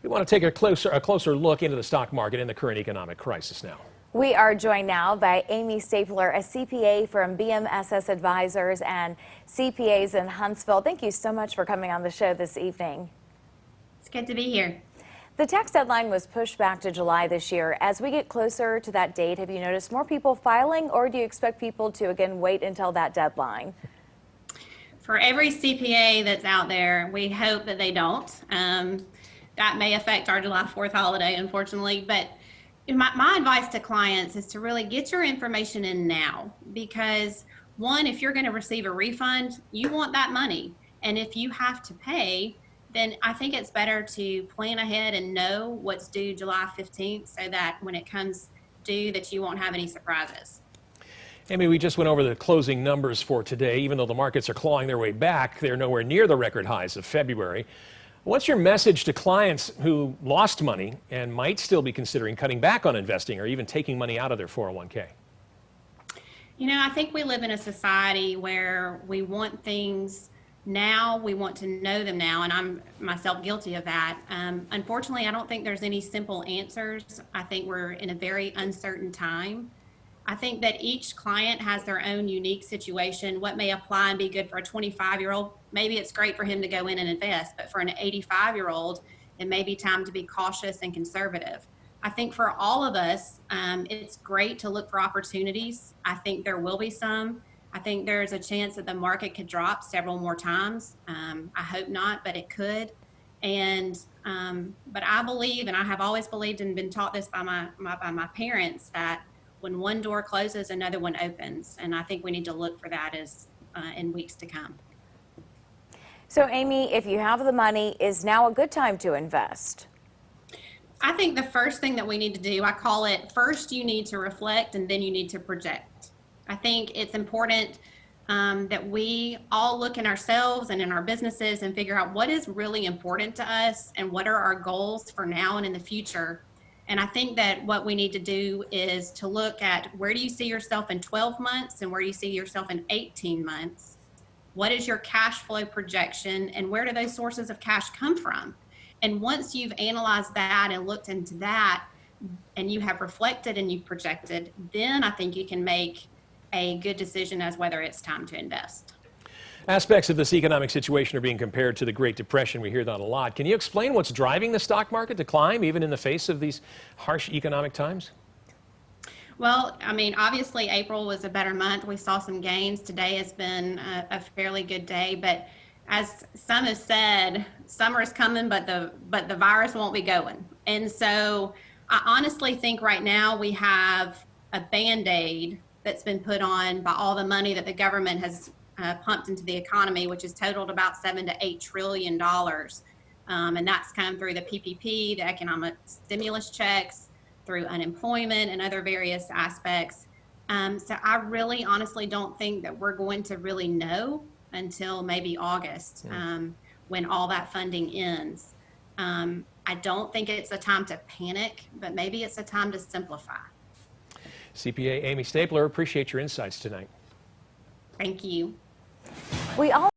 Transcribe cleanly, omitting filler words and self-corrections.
We want to take a closer look into the stock market in the current economic crisis now. We are joined now by Amy Stapler, a CPA from BMSS Advisors and CPAs in Huntsville. Thank you so much for coming on the show this evening. It's good to be here. The tax deadline was pushed back to July this year. As we get closer to that date, have you noticed more people filing, or do you expect people to again wait until that deadline? For every CPA that's out there, we hope that they don't. That may affect our July 4th holiday, unfortunately, but my advice to clients is to really get your information in now, because one, if you're going to receive a refund, you want that money. And if you have to pay, then I think it's better to plan ahead and know what's due July 15th so that when it comes due that you won't have any surprises. Amy, we just went over the closing numbers for today. Even though the markets are clawing their way back, they're nowhere near the record highs of February. What's your message to clients who lost money and might still be considering cutting back on investing or even taking money out of their 401k? You know, I think we live in a society where we want things now, we want to know them now, and I'm myself guilty of that. Unfortunately, I don't think there's any simple answers. I think we're in a very uncertain time. I think that each client has their own unique situation. What may apply and be good for a 25-year-old, maybe it's great for him to go in and invest, but for an 85-year-old, it may be time to be cautious and conservative. I think for all of us, it's great to look for opportunities. I think there will be some. I think there's a chance that the market could drop several more times. I hope not, but it could. And but I believe, and I have always believed and been taught this by my parents, that when one door closes, another one opens. And I think we need to look for that as in weeks to come. So, Amy, if you have the money, is now a good time to invest? I think the first thing that we need to do, I call it, first you need to reflect and then you need to project. I think it's important that we all look in ourselves and in our businesses and figure out what is really important to us and what are our goals for now and in the future. And I think that what we need to do is to look at, where do you see yourself in 12 months and where do you see yourself in 18 months? What is your cash flow projection and where do those sources of cash come from? And once you've analyzed that and looked into that and you have reflected and you've projected, then I think you can make a good decision as whether it's time to invest. Aspects of this economic situation are being compared to the Great Depression. We hear that a lot. Can you explain what's driving the stock market to climb even in the face of these harsh economic times? Well, I mean, obviously April was a better month. We saw some gains. Today has been a fairly good day, but as some have said, summer is coming, but the virus won't be going. And so I honestly think right now we have a Band-Aid that's been put on by all the money that the government has pumped into the economy, which has totaled about $7 to $8 trillion. And that's come through the PPP, the economic stimulus checks, through unemployment and other various aspects. So I really honestly don't think that we're going to really know until maybe August, when all that funding ends. I don't think it's a time to panic, but maybe it's a time to simplify. CPA Amy Stapler, appreciate your insights tonight. Thank you. We all